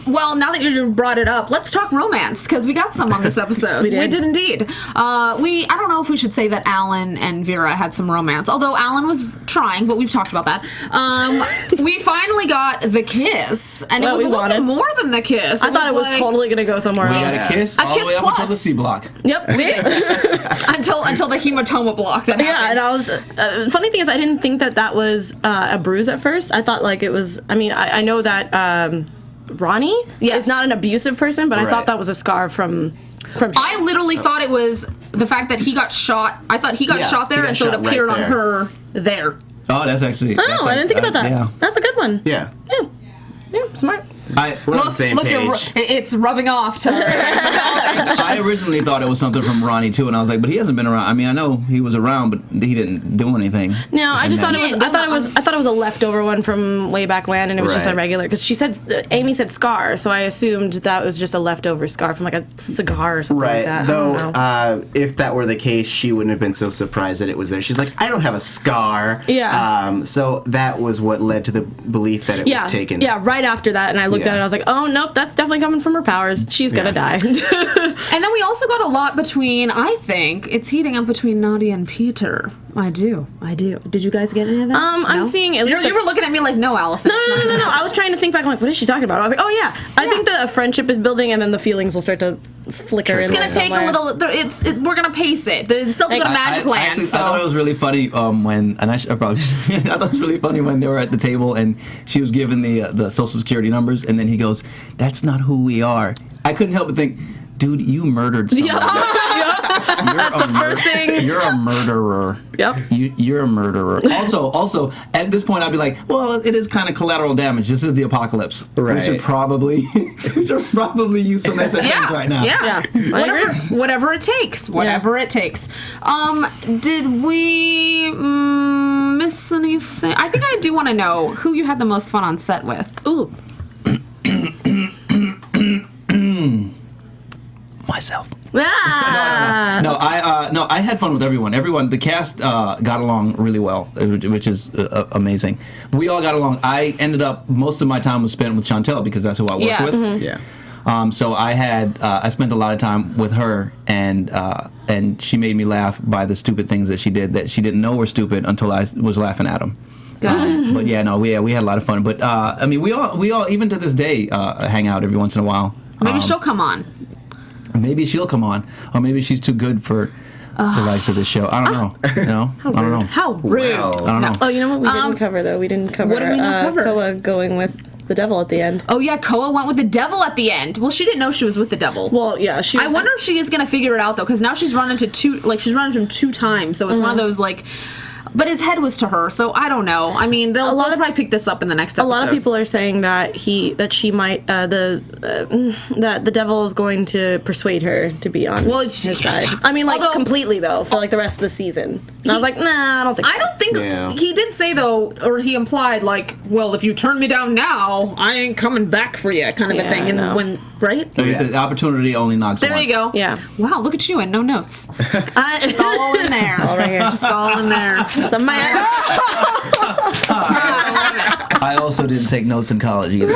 Well, now that you brought it up, let's talk romance, because we got some on this episode. We did indeed. I don't know if we should say that Alan and Vera had some romance, although Alan was trying, but we've talked about that. We finally got the kiss, and it was a little bit more than the kiss. I thought it was totally gonna go somewhere We else. got a kiss all kiss the way up plus. until the C block. Yep. until the hematoma block. That Yeah, happened. and I was. Funny thing is, I didn't think that was a bruise at first. I thought like it was. I mean, I know that Ronnie is not an abusive person, but I thought that was a scar from him. I literally thought it was the fact that he got shot. I thought he got shot there, and so it shot right appeared on there. her there. Oh, that's actually. Oh, I didn't think about that. Yeah. That's a good one. Yeah. Yeah, smart. We're on the same page. It's rubbing off to I originally thought it was something from Ronnie too, and I was like, but he hasn't been around. I mean, I know he was around, but he didn't do anything. No, I just thought it was. I thought it was a leftover one from way back when, and it was just a regular. Because she said Amy said scar, so I assumed that was just a leftover scar from like a cigar or something like that. Though, if that were the case, she wouldn't have been so surprised that it was there. She's like, I don't have a scar. Yeah. So that was what led to the belief that it was taken. Yeah, right after that, and I looked at it, I was like, oh nope, that's definitely coming from her powers. She's gonna die. And then we also got a lot between. I think it's heating up between Nadia and Peter. I do. Did you guys get any of that? I'm seeing at least you were looking at me like, no, Allison. No. I was trying to think back. I'm like, what is she talking about? I was like, oh yeah. I think that a friendship is building, and then the feelings will start to flicker. It's gonna take a little. We're gonna pace it. There's still got a magic land. Actually, I thought it was really funny when, and I probably, I thought it was really funny when they were at the table and she was given the social security numbers, and then he goes, "That's not who we are." I couldn't help but think, dude, you murdered someone. That's the first thing. You're a murderer. Yep. You're a murderer. Also, at this point, I'd be like, well, it is kind of collateral damage. This is the apocalypse. Right. We should probably use some SSNs right now. Yeah. Whatever it takes. Whatever it takes. Did we miss anything? I think I do want to know who you had the most fun on set with. Ooh. Myself. Ah. No, I had fun with everyone. The cast got along really well, which is amazing. We all got along. I ended up, most of my time was spent with Shantel because that's who I worked with. Mm-hmm. Yeah. So I spent a lot of time with her, and she made me laugh by the stupid things that she did that she didn't know were stupid until I was laughing at them. Got it. But yeah, no, we had a lot of fun. But I mean, we all even to this day hang out every once in a while. Maybe she'll come on. Maybe she'll come on, or maybe she's too good for the likes of this show. I don't know. You know, I don't know. How rude! Well, I don't know. Oh, you know what we didn't cover though? We didn't cover. What did we not cover? Koa going with the devil at the end. Oh yeah, Koa went with the devil at the end. Well, she didn't know she was with the devil. Well, yeah, she. I wonder if she is gonna figure it out though, because now she's run into she's run into him 2 times, so it's one of those like. But his head was to her, so I don't know. I mean, they'll probably pick this up in the next episode. A lot of people are saying that she might that the devil is going to persuade her to be on his side. I mean, like completely though, for like the rest of the season. And I was like, nah, I don't think. I don't think he did say though, or he implied like, well, if you turn me down now, I ain't coming back for you, kind of a thing. And when right? So he said, opportunity only knocks once. There you go. Yeah. Wow, look at you and no notes. Just all in there. All right here. Just all in there. It's a man. I also didn't take notes in college either.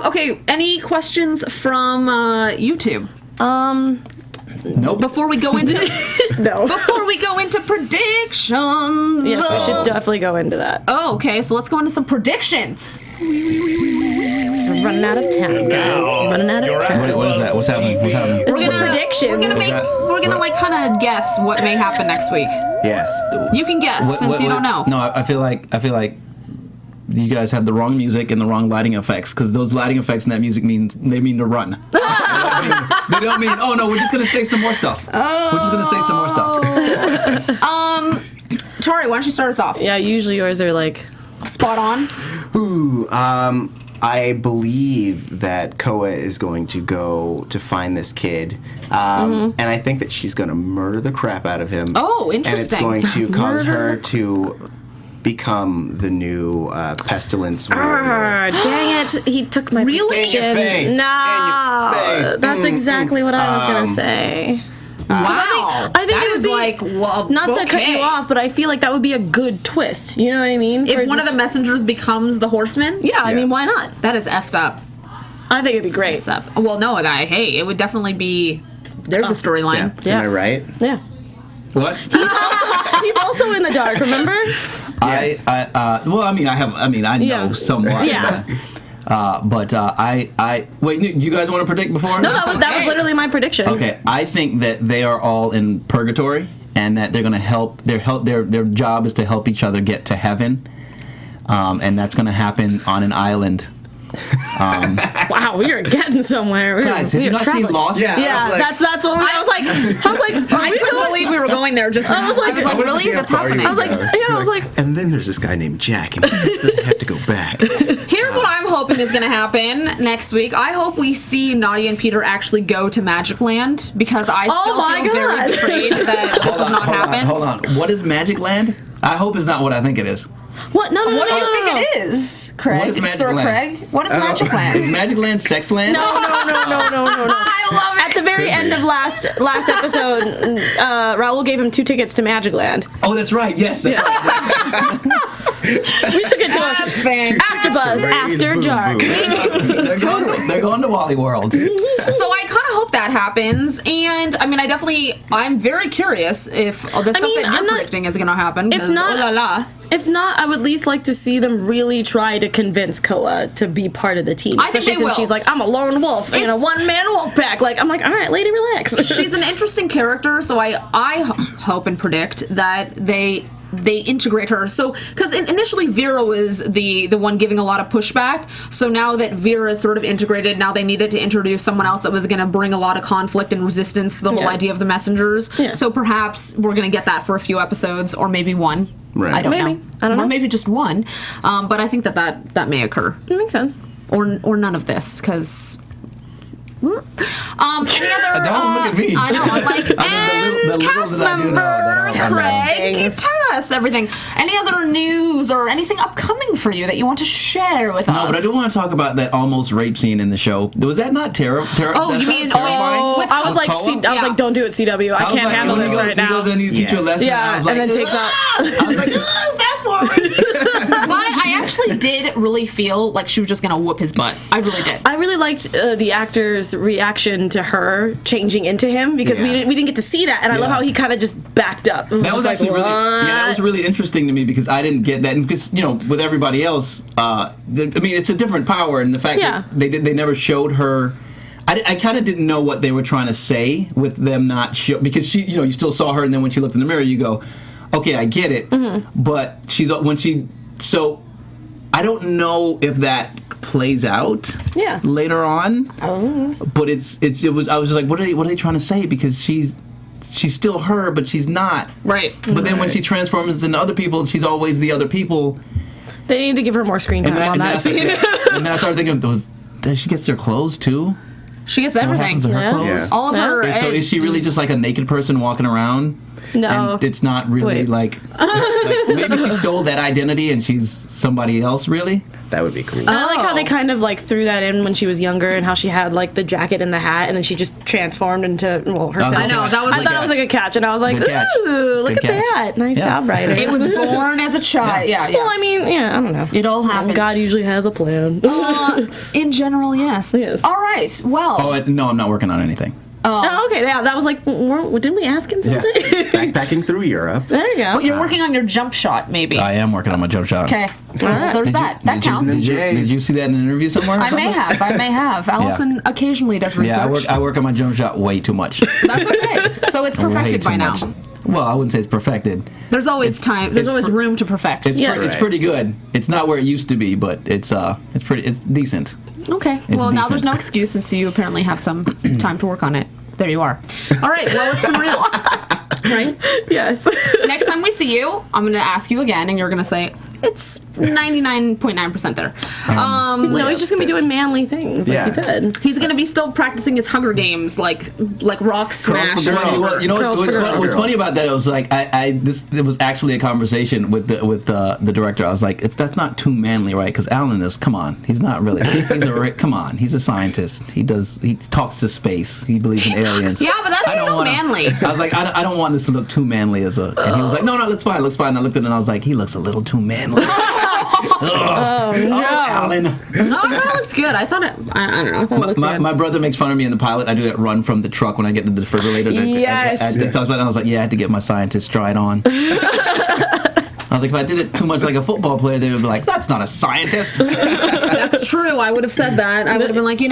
Okay, any questions from YouTube? Nope. Before we go into No. before we go into predictions. Yes, we should definitely go into that. Oh, okay, so let's go into some predictions. We're running out of time, guys. Running out of time. What is that? What's happening? What's happening? This is the prediction. We're gonna like kind of guess what may happen next week. Yes. You can guess since you don't know. No, I feel like you guys have the wrong music and the wrong lighting effects, because those lighting effects and that music mean to run. They don't mean, oh no, we're just gonna say some more stuff. We're just gonna say some more stuff. Tauri, why don't you start us off? Yeah, usually yours are like Spot on. Ooh, I believe that Koa is going to go to find this kid, and I think that she's going to murder the crap out of him. Oh, interesting. And it's going to cause her to become the new pestilence warrior. Dang it! He took my Really? prediction. In your face. No, In your face. that's exactly what I was gonna say. Wow. I think that it would is be, like, well, not to cut okay. you off, but I feel like that would be a good twist. You know what I mean? If one of the messengers becomes the horseman, yeah, I mean, why not? that is effed up. I think it'd be great. Well, no, hey, it would definitely be. There's a storyline. Yeah. Am I right? Yeah. What? He's also in the dark. Remember? Yes. Well, I know somewhat. Yeah. But wait. You guys want to predict before? No, that was literally my prediction. Okay, I think that they are all in purgatory, and that they're going to help. Their job is to help each other get to heaven, and that's going to happen on an island. Wow, we are getting somewhere. Guys, have you not seen Lost? Yeah. Yeah, that's what I was like. I couldn't believe we were going there. I was like, I wanted to really? see how That's far you happening. would go. I was like, And then there's this guy named Jack, and he says that they have to go back. Here's what I'm hoping is going to happen next week. I hope we see Nadia and Peter actually go to Magic Land because I still feel very betrayed that this has not happened. Hold on. What is Magic Land? I hope it's not what I think it is. What? No. What do you think it is, Craig? What is Magic Sir Land? Craig? What is Magic Land? Is Magic Land sex land? No. I love it. At the very end of last episode, Raul gave him 2 tickets to Magic Land. Oh, that's right. Yes. We took it to AfterBuzz After Dark. They're going to Wally World. So I kind of hope that happens, and I mean, I'm very curious if all this stuff that you're predicting is going to happen. If not, If not, I would at least like to see them really try to convince Koa to be part of the team. I think Especially they since will. she's like, I'm a lone wolf in a one-man wolf pack. Like, I'm like, all right, lady, relax. She's an interesting character, so I hope and predict that they integrate her. So, because initially Vera was the one giving a lot of pushback. So now that Vera is sort of integrated, now they needed to introduce someone else that was going to bring a lot of conflict and resistance to the whole idea of the messengers. Yeah. So perhaps we're going to get that for a few episodes, or maybe one. Right. I don't know. I don't know. Or maybe just one. But I think that may occur. It makes sense. Or none of this, because... any other... Don't look at me. I know, I'm like, the little cast that I do know, members, that Craig, tell us everything. Any other news or anything upcoming for you that you want to share with us? No, but I do want to talk about that almost rape scene in the show. Was that not terrible? Oh, you mean... terrifying? I was like, Yeah. don't do it, CW. I can't handle this right He now. goes, I need to teach you a lesson. Yeah, I was like, and then takes out. I was like, fast forward. But I actually did really feel like she was just going to whoop his butt. I really did. I really liked the actor's reaction to her changing into him because we didn't get to see that, and I love how he kind of just backed up. That was actually really, that was really interesting to me because I didn't get that, and because with everybody else, I mean, it's a different power, and the fact that they never showed her. I kind of didn't know what they were trying to say with them not show, because she, you still saw her, and then when she looked in the mirror, you go, okay, I get it, but so I don't know if that plays out later on. But I was just like, what are they trying to say? Because she's still her, but she's not. Right. But then when she transforms into other people, she's always the other people. They need to give her more screen time on that scene. And then I started thinking, does she get their clothes too? She gets everything. What happens to her clothes? Yeah. All of her... So is she really just like a naked person walking around? No. And it's not really like maybe she stole that identity and she's somebody else, really? That would be cool. I like how they kind of like threw that in when she was younger and how she had like the jacket and the hat and then she just transformed into herself. I know, that was I thought it was like a catch and I was like, Good catch. ooh, look Good at catch. that. Nice job, writer. It was born as a child. Yeah. Well, I mean, I don't know. It all happened. God usually has a plan. In general, yes. Yes. All right. Well. Oh, no, I'm not working on anything. Oh, okay. Yeah, that was like, didn't we ask him something? Backpacking through Europe. There you go. You're working on your jump shot, maybe. I am working on my jump shot. Okay. Well, there's that. That counts. Did you see that in an interview somewhere? I may have. Allison occasionally does research. Yeah, I work on my jump shot way too much. That's okay. So it's perfected Way by too now. much. Well, I wouldn't say it's perfected. There's always time. There's always room to perfect. It's pretty good. It's not where it used to be, but it's decent. Okay. Well, now decent. there's no excuse since you apparently have some time to work on it. There you are. All right. Well, it's been real. Right? Yes. Next time we see you, I'm going to ask you again, and you're going to say, it's 99.9% there. No, he's just going to be doing manly things, like you said. He's going to be still practicing his Hunger Games, like rock smash. Well, you know Girls for girls. what's funny about that? It was like it was actually a conversation with the director. I was like, that's not too manly, right? Because Alan is, come on, he's not really. Come on, he's a scientist. He talks to space. He believes in aliens. Yeah, but that's still manly. I was like, I don't want this to look too manly and he was like, no, looks fine. And I looked at it and I was like, he looks a little too manly. Oh, no. Alan. No, I thought it looked good. I thought it. I don't know. I thought it looked good. My brother makes fun of me in the pilot. I do that run from the truck when I get to the defibrillator. Yes. I talks about it, and I was like, I had to get my scientist stride on. I was like, if I did it too much like a football player, they would be like, that's not a scientist. That's true. I would have said that. I would have been like, he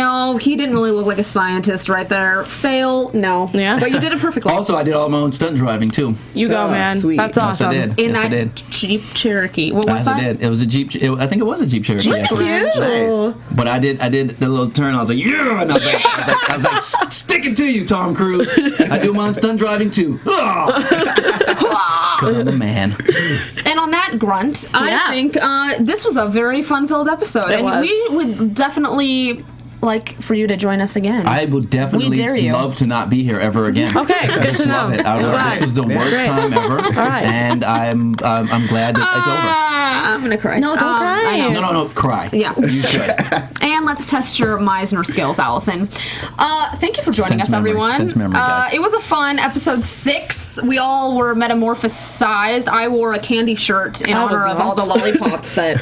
didn't really look like a scientist right there. Fail. No. Yeah. But you did it perfectly. Also, I did all my own stunt driving, too. You go, man. sweet. That's Yes, awesome. I did. In Yes, I that did. Jeep Cherokee. What was Yes, that? I did. It was a Jeep. I think it was a Jeep Cherokee. Look at actually. you. Nice. But I did the little turn. I was like, yeah, and I was like, stick it to you, Tom Cruise. I do my own stunt driving too. Because I'm a man. And on that grunt, I think this was a very fun-filled episode. We would definitely like for you to join us again. I would definitely love to not be here ever again. Okay, good to know. This was the worst time ever. All right. And I'm glad that it's over. I'm gonna cry. No, don't cry. No, cry. Yeah. You should. And let's test your Meisner skills, Allison. Thank you for joining us, everyone. Sense memory, guys. It was a fun episode 6. We all were metamorphosized. I wore a candy shirt in honor of all the lollipops that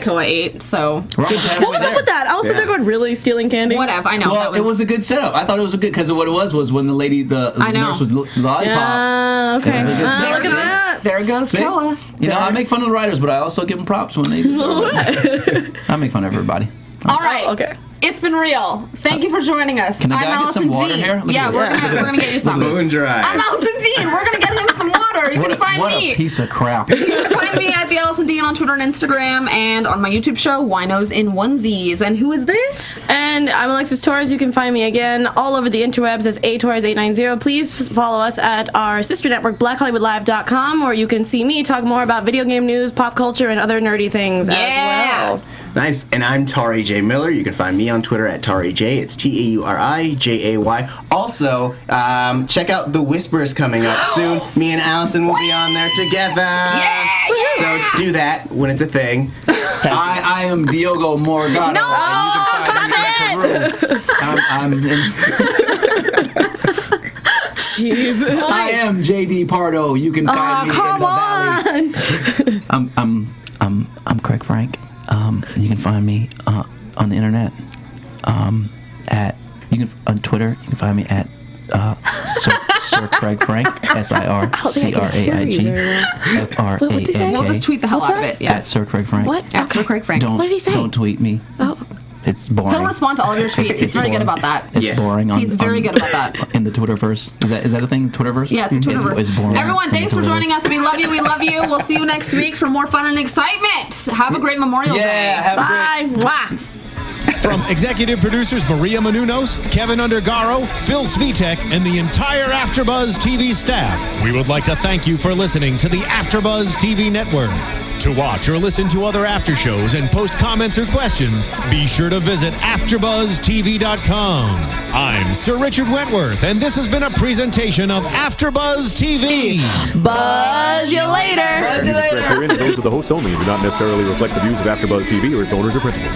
Koa ate. So what was up with that? I was sitting there going, really stealing candy? Whatever. I know. Well, it was a good setup. I thought it was a good because what it was when the lady, the nurse was lollipop. Okay. Look at that. There goes Koa. You know, I make fun of the writers, but I also give them props when they deserve it. I make fun of everybody. All right. Okay. It's been real. Thank you for joining us. Can I I'm get Alison some water Dean. here? Yeah, we're gonna get you some. Blue and dry. I'm Alison Dean. We're gonna get him some water. You can find me. What a piece of crap. You can find me at the Alison Dean on Twitter and Instagram, and on my YouTube show, Winos in Onesies. And who is this? And I'm Alexis Torres. You can find me again all over the interwebs as atorres890. Please follow us at our sister network, blackhollywoodlive.com, where you can see me talk more about video game news, pop culture, and other nerdy things as well. Nice. And I'm Tauri J. Miller. You can find me on Twitter at Tauri J. It's TaurijAY. Also, check out The Whispers coming up soon. Me and Allison will be on there together. So do that when it's a thing. I am Diogo Morgado. No! I'm in. Jeez. I am JD Pardo. You can find me in the Valley. I'm Craig Frank. You can find me on the internet on Twitter. You can find me at Sir Craig Frank, SirCraigFran. We'll just tweet the hell out of it. At Sir Craig Frank. What? At Sir Craig Frank. What did he say? Don't tweet me. Oh. It's boring. He'll respond to all of your tweets. He's very good about that. It's boring. He's very good about that. In the Twitterverse. Is that a thing? Twitterverse? Yeah, it's a Twitterverse. It's boring. Everyone, thanks for joining us. We love you. We love you. We'll see you next week for more fun and excitement. Have a great Memorial Day. Have a great. Bye. From executive producers Maria Menounos, Kevin Undergaro, Phil Svitek, and the entire AfterBuzz TV staff, we would like to thank you for listening to the AfterBuzz TV network. To watch or listen to other after shows and post comments or questions, be sure to visit AfterBuzzTV.com. I'm Sir Richard Wentworth, and this has been a presentation of AfterBuzz TV. Buzz you later. Views expressed herein are those of the hosts only and do not necessarily reflect the views of AfterBuzz TV or its owners or principals.